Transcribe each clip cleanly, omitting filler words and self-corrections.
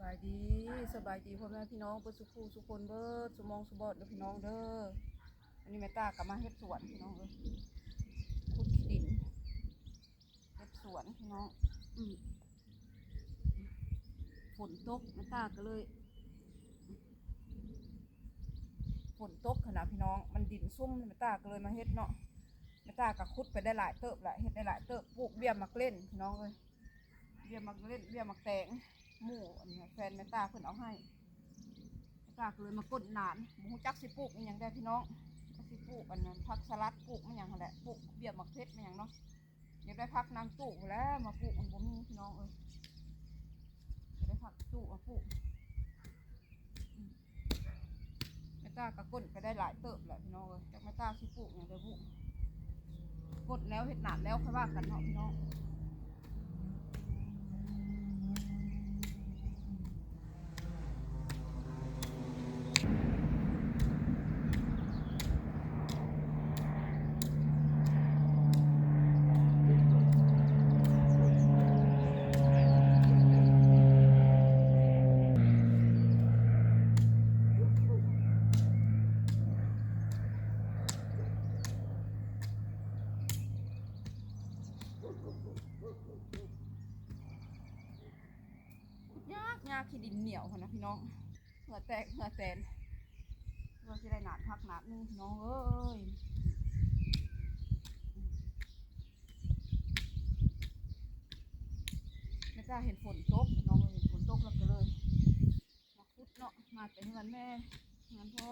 ายดีสบายดีพ่อแม่พี่น้องเบิดสุขสุขคนเบิดสุมองสุบอดเด้อพี่น้องเด้ออันนี้แม่ตากลับมาเฮ็ดสวนพี่น้องเลยขุดขี้ดินเฮ็ดสวนพี่น้องฝนตกแม่ตาก็เลยฝนตกขนาดพี่น้องมันดินซุ่มแม่ตาก็เลยมาเฮ็ดเนาะแม่ตาก็ขุดไปได้หลายเติบแหละเฮ็ดได้หลายเติบปลูกเบี้ยมักเล่นพี่น้องเลยเบี้ยมักเล่นเบี้ยมักแตงหมู่อันนี้แฟนแม่ตาเพิ่นเอาให้แม่ตาก็เลยมากดหนานหมูจักสิปลูกมันอย่างได้พี่น้องก็สิปลูกอันนั้นผักสลัดปลูกมันอย่างแหละปลูกเบี้ยมักเพชรมันอย่างเนาะอยากได้ผักนางตู้แล้วมาปลูกมันบ่มีพี่น้องอยากได้ผักตู้มาปลูกแม่ตาก็กดไปได้หลายเติบแหละพี่น้องจากแม่ตาสิปลูกอย่างได้ปลูกกดแล้วเห็ดหนานแล้วค่อยว่ากันเนาะพี่น้องยากขี้ดินเหนียวนะพี่น้องเหงื่อแตกเหงื่อแตนเราจะได้หนานพักหนานนึงพี่น้องเอ้ยไม่กล้าเห็นฝนตกน้องเห็นฝนตกแล้วก็เลยมาคุดเนาะมาแต่ที่วันแม่งั้นพอ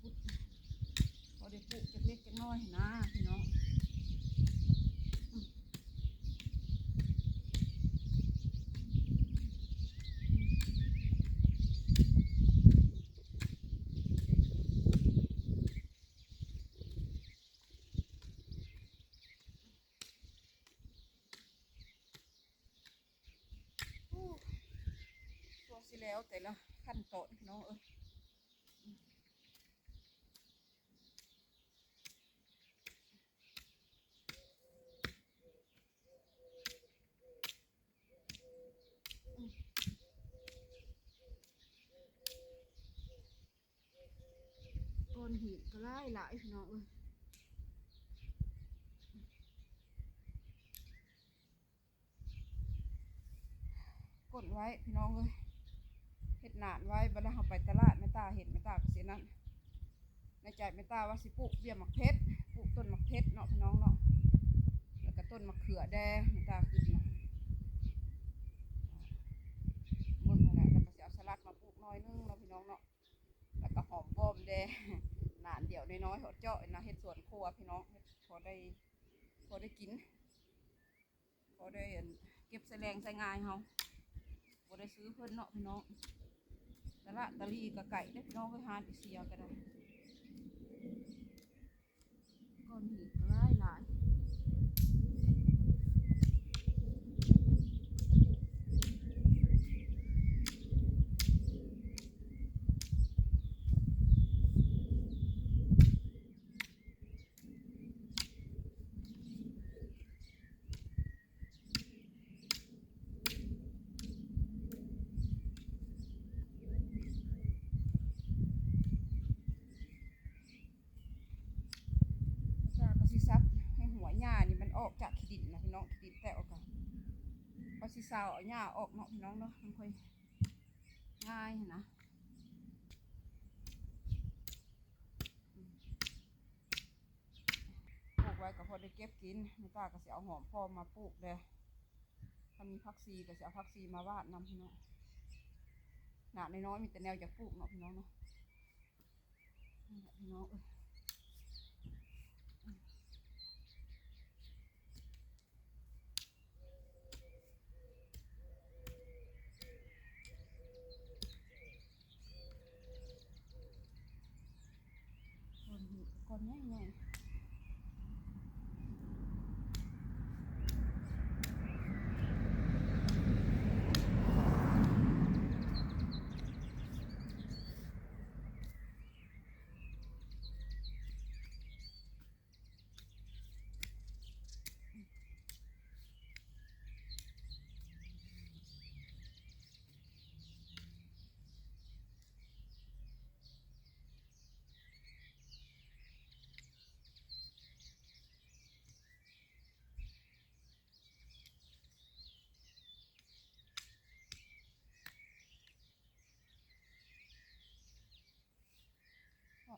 คุดพอได้ปลูกจากเล็กจากน้อยนะพี่น้องตัวสิแล้วแต่ละขั้นตอนพี่น้องก้อนหินก็หลายพี่น้องกดไว้พี่น้องเห็ดหนานไว้เวลาเราไปตลาดแม่ตาเห็นแม่ตาก็เสียนั้นในใจแม่ตาว่าสิปลูกเบี้ยมักเพชรปลูกต้นมักเพชรเนาะพี่น้องเนาะแล้วก็ต้นมะเขือแดงแม่ตาขึ้นนะเบิ่งนั่นแหละแล้วก็สิเอาสลัดมาปลูกน้อยนึงเนาะพี่น้องเนาะแล้วก็หอมป้อมแดงหนานเดี่ยวน้อยๆหอดเจาะนะเห็ดสวนครัวพี่น้องพอได้กินพอได้เก็บใส่แรงใส่งายเฮาพอได้ซื้อเพิ่นเนาะพี่น้องตะลีกับไก่ได้พี่น้องไปหาดิเซียก็ได้ก้อนหินหลายก็สิซับให้หัวหญ้านี่มันออกจากขี้ดินนะพี่น้องขี้ดินแตกออกกันพอสิซาวเอาหญ้าออกเนาะพี่น้องเนาะมันค่อยง่ายนะปลูกไว้ก็พอได้เก็บกินแม่ตาก็สิเอาหอมพอมาปลูกเลยถ้ามีผักชีก็สิเอาผักชีมาวาดนำพี่น้องหนาน้อยๆมีแต่แนวอยากปลูกเนาะพี่น้องเนาะพี่น้องก้อนใหญ่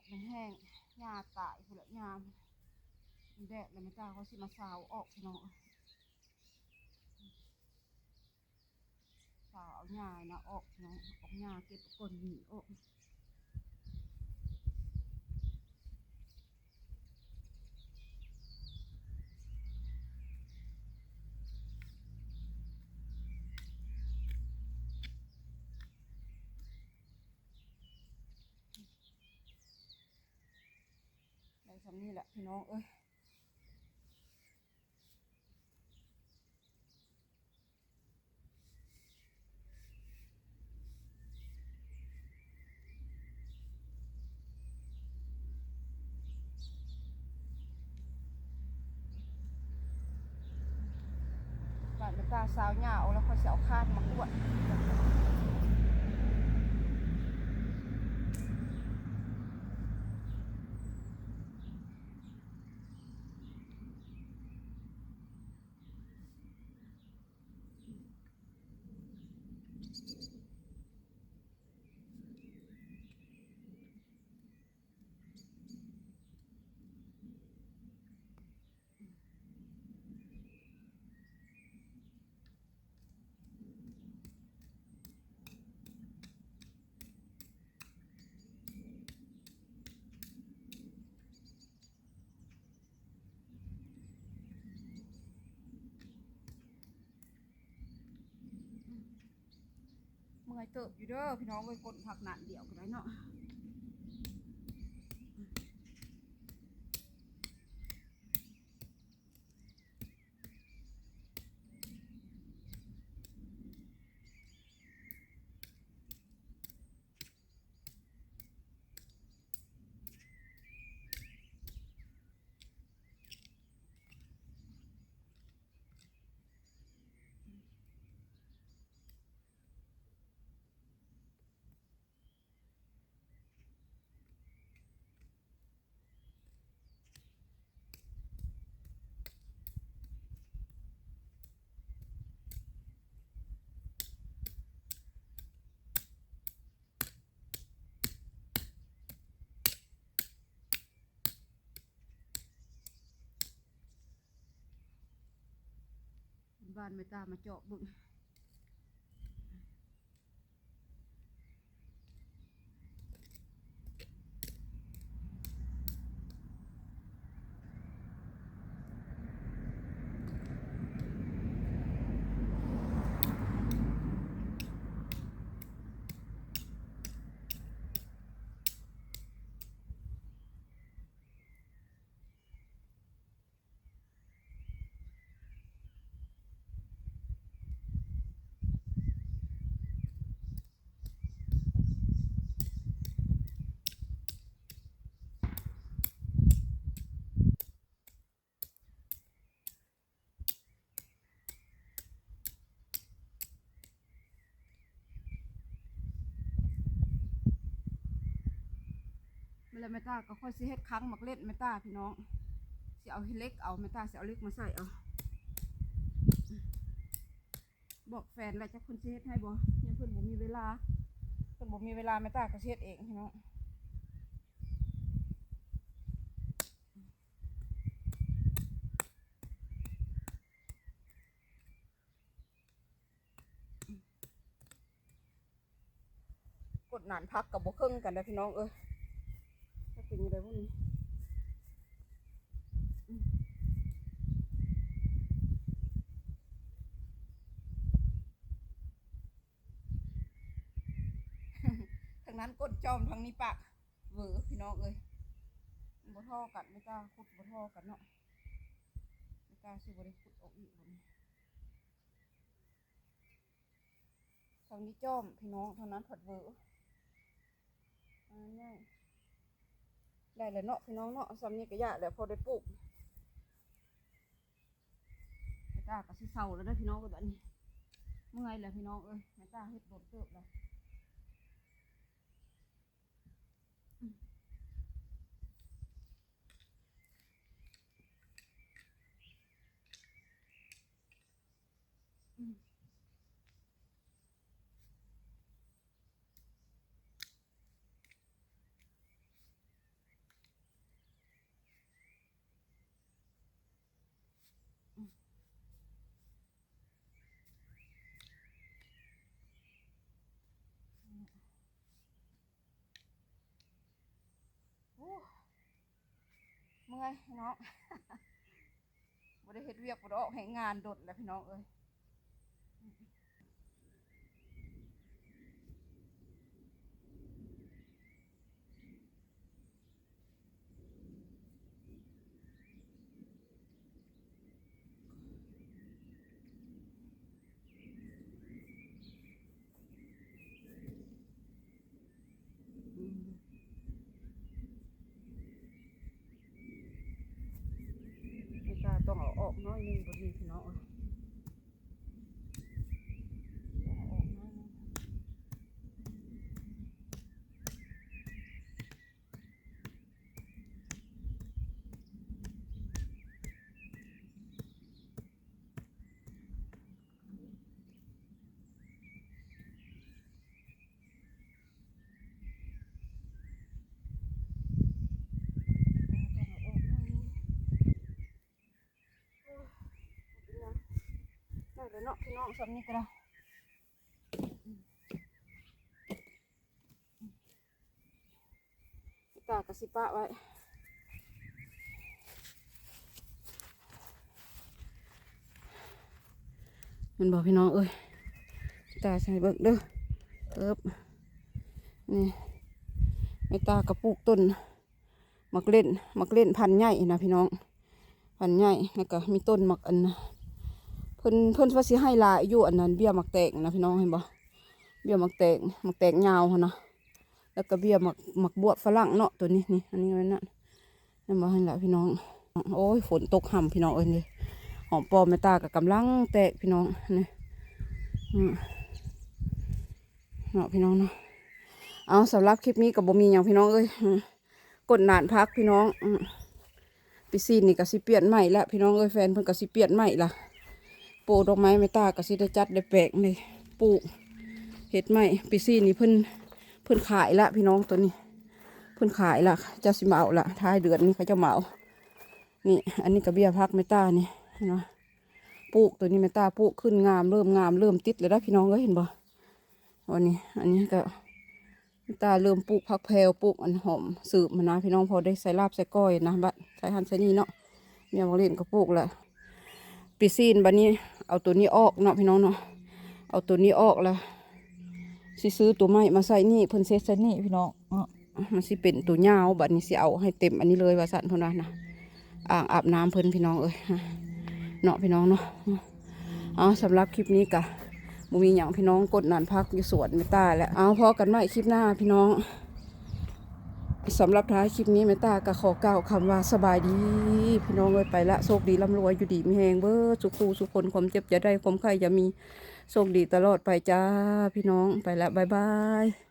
มันแห้งหญ้าตายพุ่นละหญ้ามันแดดแล้วไม่ตาเขาสิมาสาวออกพี่น้องสาวเอาหญ้านะออกพี่น้องออกหญ้าเก็บก้นหนีออกในสำนี้แหละพี่น้องเอ้ยบ้านไม่ตาสาวหญ้าเอาแล้วเขาจะเอาคาดมากวดเมื่อยเติบอยู่เด้อพี่น้องเลยกดผักหนาเดี่ยวกันได้เนาะบ้านไม่ตามาเจาะบึ้งเวลาไม่ตาก็ค่อยสิเฮ็ดครั้งมักเล่นไม่ตาพี่น้องสิเอาเล็กเอาไม่ตาสิเอาเล็กมาใส่เอาบอกแฟนแล้วจะคนสิเฮ็ดให้บ่ยังเพิ่นบ่มีเวลาเพิ่นบ่มีเวลาไม่ตาก็เฮ็ดเองพี่น้องกดหนานพักกับบ่ครึ่งกันนะพี่น้องถ้าเป็นยังไงพวกนี้ทางนั้นกดจอมทางนี้ปากเวอพี่น้องบ่ท่อกันไม่กล้าขุดบ่ท่อกันเนาะไม่กล้าสิบ่ได้ขุดออกอีกบ่ทางนี้จอมพี่น้องทางนั้นผัดเวอง่ายได้เลยเนาะพี่น้องเนาะซ้ำนี้ก็ยากแล้วพอได้ปลูกไม่กล้าก็สิเศร้าแล้วได้พี่น้องแบบนี้เมื่อยแล้วพี่น้องไม่กล้าเฮ็ดโดดเติบแล้ว มื่อยพี่น้องบ่ได้เฮ็ดเวียกบ่ได้ออกให้งานดดแล้วพี่น้องเอ้ยไม่กล้าต้องเอาออกน้อยนึงบ่ดีพี่น้องเอ้ยต้องเอาออกน้อยนึงได้แล้วเนาะพี่น้องสำนี้ก็ได้ตากระสิปะไว้มันบอกพี่น้องเอ้ยตาใส่เบิกเด้อนี่ไม่ตากระปุกต้นมักเล่นพันใหญ่นะพี่น้องพันใหญ่แล้วก็มีต้นมักอันเพิ่นว่าสิให้ลายอยู่อันนั้นเบี้ยมักแตงนะพี่น้องเห็นบ่เบี้ยมักแตงยาวหั่นนะแล้วก็เบี้ยมักบวบฝรั่งเนาะตัวนี้นี่อันนี้ไว้นั่นนั่นบ่ให้ละพี่น้องโอ้ยฝนตกห่ำพี่น้องเอ้ยเลยหอมปอมแม่ตากับกำลังแตกพี่น้องนี่เนาะพี่น้องเนาะเอาสำหรับคลิปนี้กับบ่มีอย่างพี่น้องเอ้ยกดนานพักพี่น้องปีซีนี่ก็สิเปลี่ยนใหม่ละพี่น้องเอ้ยแฟนเพิ่นก็สิเปลี่ยนใหม่ละปลูกดอกไม้แม่ตาก็สิได้จัดได้แปลกเลยปลูกเห็ดใหม่ปีซีนี่เพิ่นขายละพี่น้องตัวนี้เพิ่นขายละจะสิมาเอาละท้ายเดือนนี้เขาจะมาเอานี่อันนี้ก็เบี้ยพักแม่ตานี่เนาะปลูกตัวนี้แม่ตาปลูกขึ้นงามเริ่มติดเลยนะพี่น้องเอ้ยเห็นบ่วันนี้อันนี้ก็ตาเริ่มปลูกผักแพรวปลูกอันหอมสืบมานะพี่น้องพอได้ใส่ลาบใส่ก้อยนะบัดใส่หั่นใส่นี่เนาะเมียมาเล่นก็ปลูกแหละปีซีนบัดนี้เอาตัวนี้ออกเนาะพี่น้องเนาะเอาตัวนี้ออกแล้วสิซื้อตัวใหม่มาใส่นี่เพิ่นเซ็ตใส่นี่พี่น้องมันสิเป็นตัวยาวบัดนี้สิเอาให้เต็มอันนี้เลยว่าสั่นเพิ่นว่านะอ่างอาบน้ำเพิ่นพี่น้องเอ้ยเนาะพี่น้องเนาะเอาสำหรับคลิปนี้กะบ่มีอย่างพี่น้องกดนานพักอยู่สวนไม่ตาแล้วเอาพอกันใหม่คลิปหน้าพี่น้องสำหรับท้ายคลิปนี้ไม่ตาก็ขอกล่าวคำว่าสบายดีพี่น้องเลยไปละโชคดีร่ำรวยอยู่ดีมีแหงเบ้อสุขูสุขคนความเจ็บจะได้ความไข้จะมีโชคดีตลอดไปจ้าพี่น้องไปละบ๊ายบาย